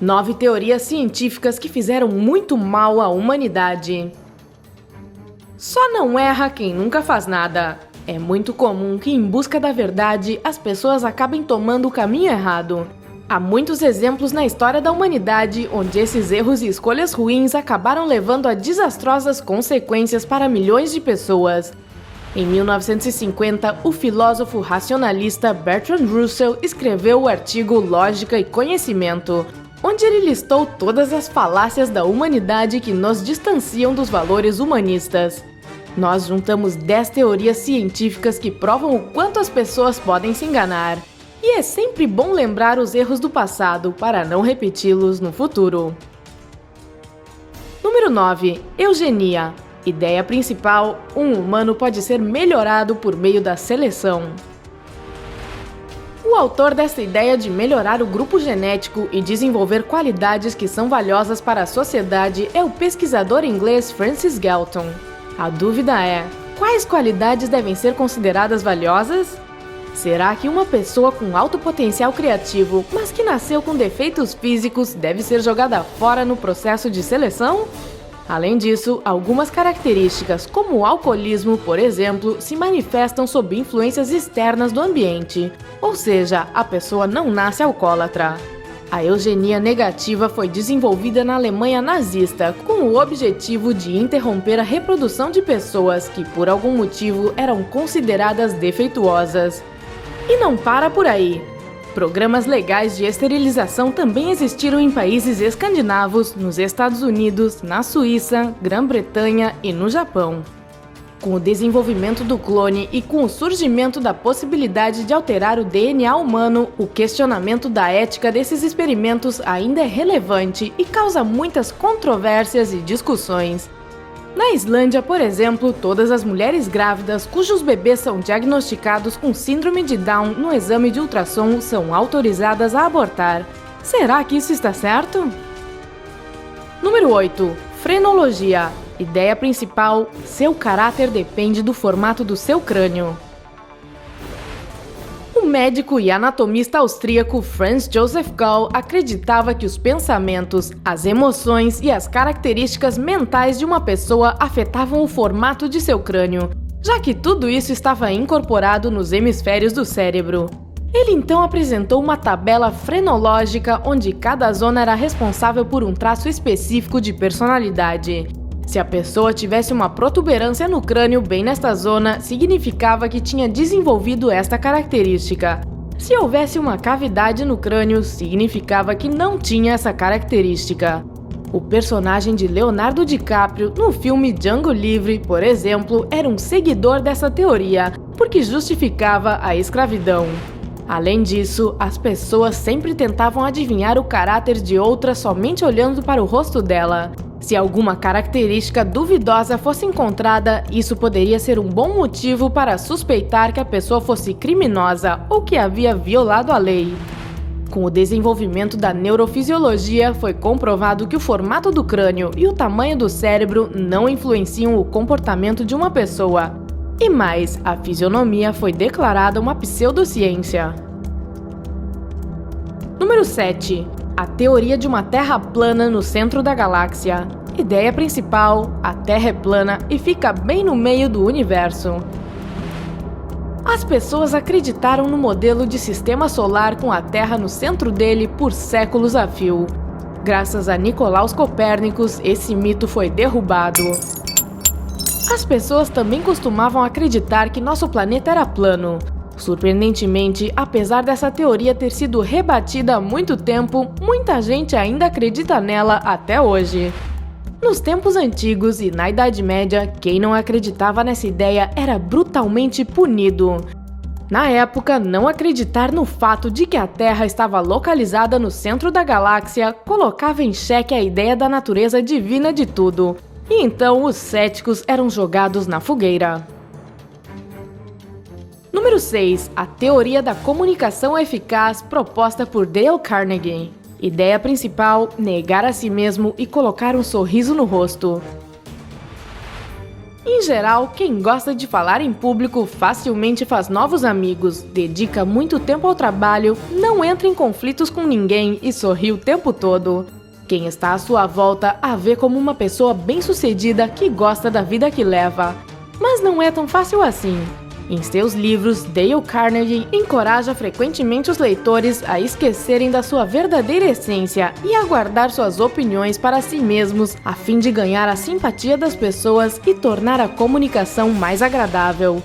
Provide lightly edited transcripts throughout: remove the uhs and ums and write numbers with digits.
9 teorias científicas que fizeram muito mal à humanidade. Só não erra quem nunca faz nada. É muito comum que, em busca da verdade, as pessoas acabem tomando o caminho errado. Há muitos exemplos na história da humanidade onde esses erros e escolhas ruins acabaram levando a desastrosas consequências para milhões de pessoas. Em 1950, o filósofo racionalista Bertrand Russell escreveu o artigo Lógica e Conhecimento, onde ele listou todas as falácias da humanidade que nos distanciam dos valores humanistas. Nós juntamos 10 teorias científicas que provam o quanto as pessoas podem se enganar. E é sempre bom lembrar os erros do passado para não repeti-los no futuro. Número 9. Eugenia. Ideia principal: um humano pode ser melhorado por meio da seleção. O autor dessa ideia de melhorar o grupo genético e desenvolver qualidades que são valiosas para a sociedade é o pesquisador inglês Francis Galton. A dúvida é: quais qualidades devem ser consideradas valiosas? Será que uma pessoa com alto potencial criativo, mas que nasceu com defeitos físicos, deve ser jogada fora no processo de seleção? Além disso, algumas características, como o alcoolismo, por exemplo, se manifestam sob influências externas do ambiente, ou seja, a pessoa não nasce alcoólatra. A eugenia negativa foi desenvolvida na Alemanha nazista com o objetivo de interromper a reprodução de pessoas que, por algum motivo, eram consideradas defeituosas. E não para por aí. Programas legais de esterilização também existiram em países escandinavos, nos Estados Unidos, na Suíça, Grã-Bretanha e no Japão. Com o desenvolvimento do clone e com o surgimento da possibilidade de alterar o DNA humano, o questionamento da ética desses experimentos ainda é relevante e causa muitas controvérsias e discussões. Na Islândia, por exemplo, todas as mulheres grávidas cujos bebês são diagnosticados com síndrome de Down no exame de ultrassom são autorizadas a abortar. Será que isso está certo? Número 8. Frenologia. Ideia principal: seu caráter depende do formato do seu crânio. O médico e anatomista austríaco Franz Joseph Gall acreditava que os pensamentos, as emoções e as características mentais de uma pessoa afetavam o formato de seu crânio, já que tudo isso estava incorporado nos hemisférios do cérebro. Ele então apresentou uma tabela frenológica onde cada zona era responsável por um traço específico de personalidade. Se a pessoa tivesse uma protuberância no crânio bem nesta zona, significava que tinha desenvolvido esta característica. Se houvesse uma cavidade no crânio, significava que não tinha essa característica. O personagem de Leonardo DiCaprio no filme Django Livre, por exemplo, era um seguidor dessa teoria, porque justificava a escravidão. Além disso, as pessoas sempre tentavam adivinhar o caráter de outra somente olhando para o rosto dela. Se alguma característica duvidosa fosse encontrada, isso poderia ser um bom motivo para suspeitar que a pessoa fosse criminosa ou que havia violado a lei. Com o desenvolvimento da neurofisiologia, foi comprovado que o formato do crânio e o tamanho do cérebro não influenciam o comportamento de uma pessoa. E mais, a fisionomia foi declarada uma pseudociência. Número 7. A teoria de uma Terra plana no centro da galáxia. Ideia principal: a Terra é plana e fica bem no meio do universo. As pessoas acreditaram no modelo de sistema solar com a Terra no centro dele por séculos a fio. Graças a Nicolaus Copérnicos, esse mito foi derrubado. As pessoas também costumavam acreditar que nosso planeta era plano. Surpreendentemente, apesar dessa teoria ter sido rebatida há muito tempo, muita gente ainda acredita nela até hoje. Nos tempos antigos e na Idade Média, quem não acreditava nessa ideia era brutalmente punido. Na época, não acreditar no fato de que a Terra estava localizada no centro da galáxia colocava em xeque a ideia da natureza divina de tudo, e então os céticos eram jogados na fogueira. Número 6. A teoria da comunicação eficaz proposta por Dale Carnegie. Ideia principal: negar a si mesmo e colocar um sorriso no rosto. Em geral, quem gosta de falar em público facilmente faz novos amigos, dedica muito tempo ao trabalho, não entra em conflitos com ninguém e sorri o tempo todo. Quem está à sua volta a vê como uma pessoa bem-sucedida que gosta da vida que leva. Mas não é tão fácil assim. Em seus livros, Dale Carnegie encoraja frequentemente os leitores a esquecerem da sua verdadeira essência e a guardar suas opiniões para si mesmos, a fim de ganhar a simpatia das pessoas e tornar a comunicação mais agradável.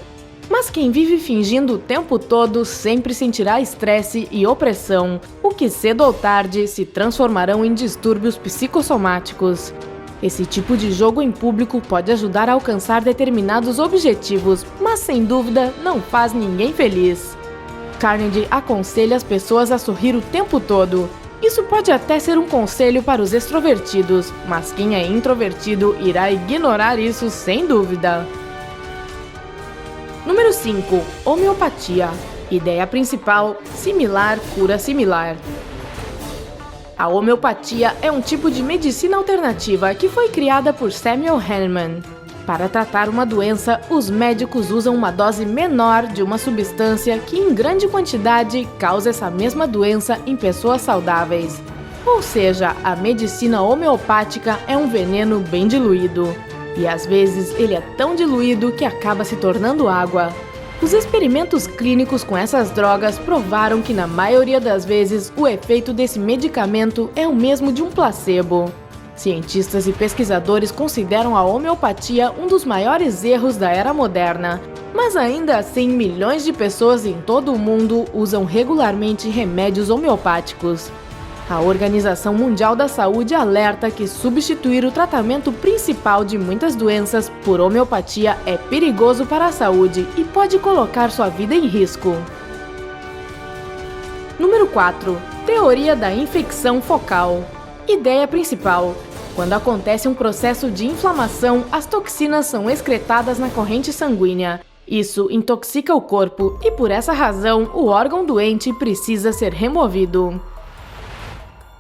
Mas quem vive fingindo o tempo todo sempre sentirá estresse e opressão, o que cedo ou tarde se transformarão em distúrbios psicossomáticos. Esse tipo de jogo em público pode ajudar a alcançar determinados objetivos, mas sem dúvida não faz ninguém feliz. Carnegie aconselha as pessoas a sorrir o tempo todo. Isso pode até ser um conselho para os extrovertidos, mas quem é introvertido irá ignorar isso sem dúvida. Número 5. Homeopatia. Ideia principal: similar cura similar. A homeopatia é um tipo de medicina alternativa que foi criada por Samuel Hahnemann. Para tratar uma doença, os médicos usam uma dose menor de uma substância que, em grande quantidade, causa essa mesma doença em pessoas saudáveis. Ou seja, a medicina homeopática é um veneno bem diluído. E às vezes ele é tão diluído que acaba se tornando água. Os experimentos clínicos com essas drogas provaram que, na maioria das vezes, o efeito desse medicamento é o mesmo de um placebo. Cientistas e pesquisadores consideram a homeopatia um dos maiores erros da era moderna, mas ainda assim milhões de pessoas em todo o mundo usam regularmente remédios homeopáticos. A Organização Mundial da Saúde alerta que substituir o tratamento principal de muitas doenças por homeopatia é perigoso para a saúde e pode colocar sua vida em risco. Número 4. Teoria da infecção focal. Ideia principal: quando acontece um processo de inflamação, as toxinas são excretadas na corrente sanguínea. Isso intoxica o corpo e, por essa razão, o órgão doente precisa ser removido.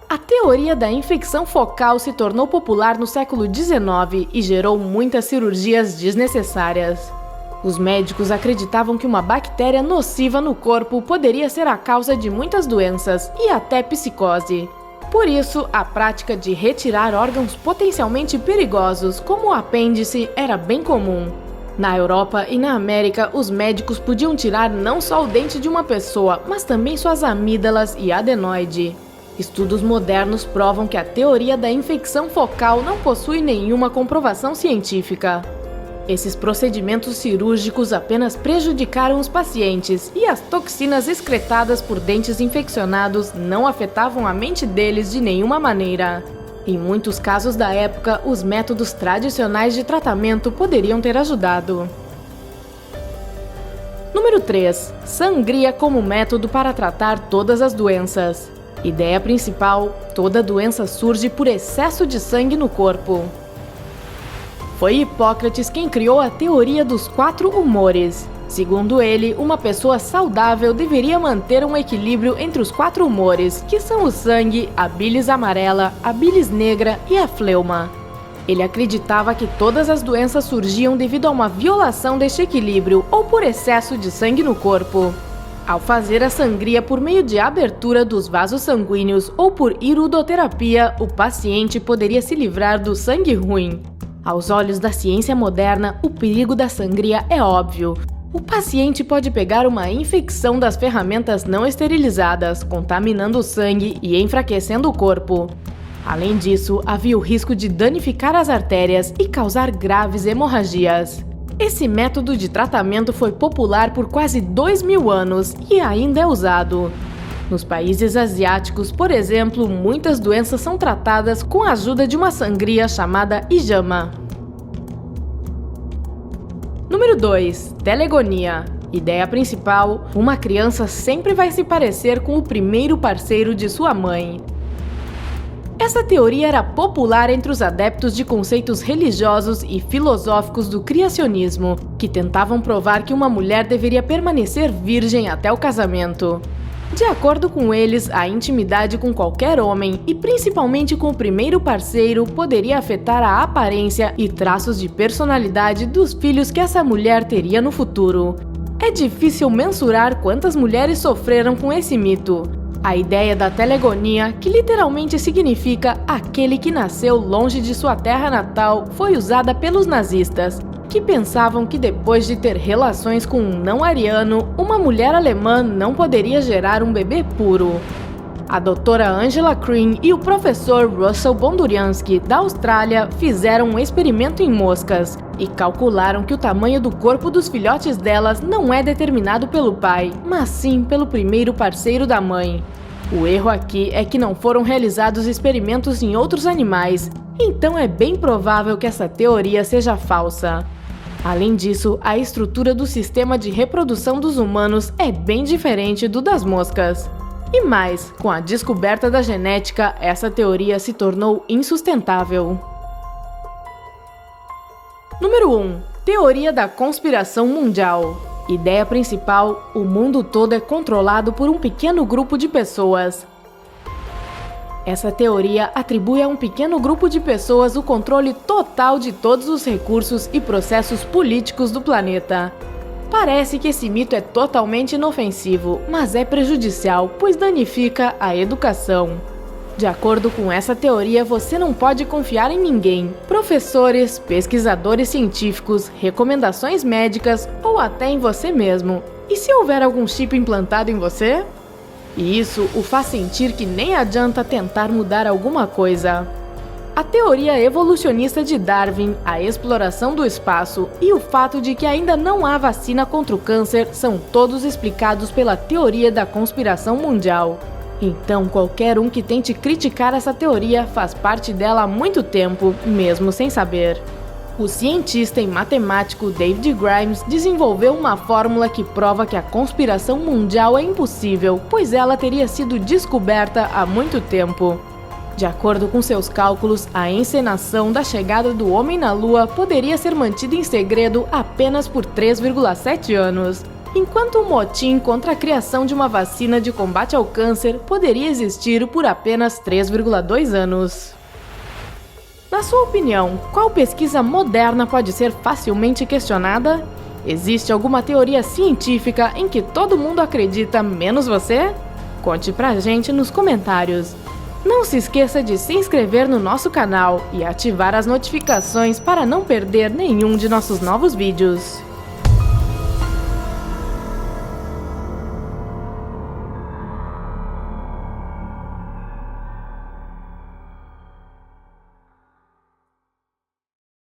A teoria da infecção focal se tornou popular no século XIX e gerou muitas cirurgias desnecessárias. Os médicos acreditavam que uma bactéria nociva no corpo poderia ser a causa de muitas doenças e até psicose. Por isso, a prática de retirar órgãos potencialmente perigosos, como o apêndice, era bem comum. Na Europa e na América, os médicos podiam tirar não só o dente de uma pessoa, mas também suas amígdalas e adenoide. Estudos modernos provam que a teoria da infecção focal não possui nenhuma comprovação científica. Esses procedimentos cirúrgicos apenas prejudicaram os pacientes e as toxinas excretadas por dentes infeccionados não afetavam a mente deles de nenhuma maneira. Em muitos casos da época, os métodos tradicionais de tratamento poderiam ter ajudado. Número 3. Sangria como método para tratar todas as doenças. Ideia principal: toda doença surge por excesso de sangue no corpo. Foi Hipócrates quem criou a teoria dos 4 humores. Segundo ele, uma pessoa saudável deveria manter um equilíbrio entre os 4 humores, que são o sangue, a bilis amarela, a bilis negra e a fleuma. Ele acreditava que todas as doenças surgiam devido a uma violação deste equilíbrio ou por excesso de sangue no corpo. Ao fazer a sangria por meio de abertura dos vasos sanguíneos ou por iridoterapia, o paciente poderia se livrar do sangue ruim. Aos olhos da ciência moderna, o perigo da sangria é óbvio. O paciente pode pegar uma infecção das ferramentas não esterilizadas, contaminando o sangue e enfraquecendo o corpo. Além disso, havia o risco de danificar as artérias e causar graves hemorragias. Esse método de tratamento foi popular por quase 2000 anos e ainda é usado. Nos países asiáticos, por exemplo, muitas doenças são tratadas com a ajuda de uma sangria chamada hijama. Número 2. Telegonia. Ideia principal: uma criança sempre vai se parecer com o primeiro parceiro de sua mãe. Essa teoria era popular entre os adeptos de conceitos religiosos e filosóficos do criacionismo, que tentavam provar que uma mulher deveria permanecer virgem até o casamento. De acordo com eles, a intimidade com qualquer homem, e principalmente com o primeiro parceiro, poderia afetar a aparência e traços de personalidade dos filhos que essa mulher teria no futuro. É difícil mensurar quantas mulheres sofreram com esse mito. A ideia da telegonia, que literalmente significa aquele que nasceu longe de sua terra natal, foi usada pelos nazistas, que pensavam que depois de ter relações com um não-ariano, uma mulher alemã não poderia gerar um bebê puro. A doutora Angela Kryn e o professor Russell Bonduriansky, da Austrália, fizeram um experimento em moscas e calcularam que o tamanho do corpo dos filhotes delas não é determinado pelo pai, mas sim pelo primeiro parceiro da mãe. O erro aqui é que não foram realizados experimentos em outros animais, então é bem provável que essa teoria seja falsa. Além disso, a estrutura do sistema de reprodução dos humanos é bem diferente do das moscas. E mais, com a descoberta da genética, essa teoria se tornou insustentável. Número 1. Teoria da conspiração mundial. Ideia principal: o mundo todo é controlado por um pequeno grupo de pessoas. Essa teoria atribui a um pequeno grupo de pessoas o controle total de todos os recursos e processos políticos do planeta. Parece que esse mito é totalmente inofensivo, mas é prejudicial, pois danifica a educação. De acordo com essa teoria, você não pode confiar em ninguém. Professores, pesquisadores científicos, recomendações médicas ou até em você mesmo. E se houver algum chip implantado em você? E isso o faz sentir que nem adianta tentar mudar alguma coisa. A teoria evolucionista de Darwin, a exploração do espaço e o fato de que ainda não há vacina contra o câncer são todos explicados pela teoria da conspiração mundial. Então, qualquer um que tente criticar essa teoria faz parte dela há muito tempo, mesmo sem saber. O cientista e matemático David Grimes desenvolveu uma fórmula que prova que a conspiração mundial é impossível, pois ela teria sido descoberta há muito tempo. De acordo com seus cálculos, a encenação da chegada do homem na Lua poderia ser mantida em segredo apenas por 3,7 anos, enquanto o motim contra a criação de uma vacina de combate ao câncer poderia existir por apenas 3,2 anos. Na sua opinião, qual pesquisa moderna pode ser facilmente questionada? Existe alguma teoria científica em que todo mundo acredita, menos você? Conte pra gente nos comentários. Não se esqueça de se inscrever no nosso canal e ativar as notificações para não perder nenhum de nossos novos vídeos.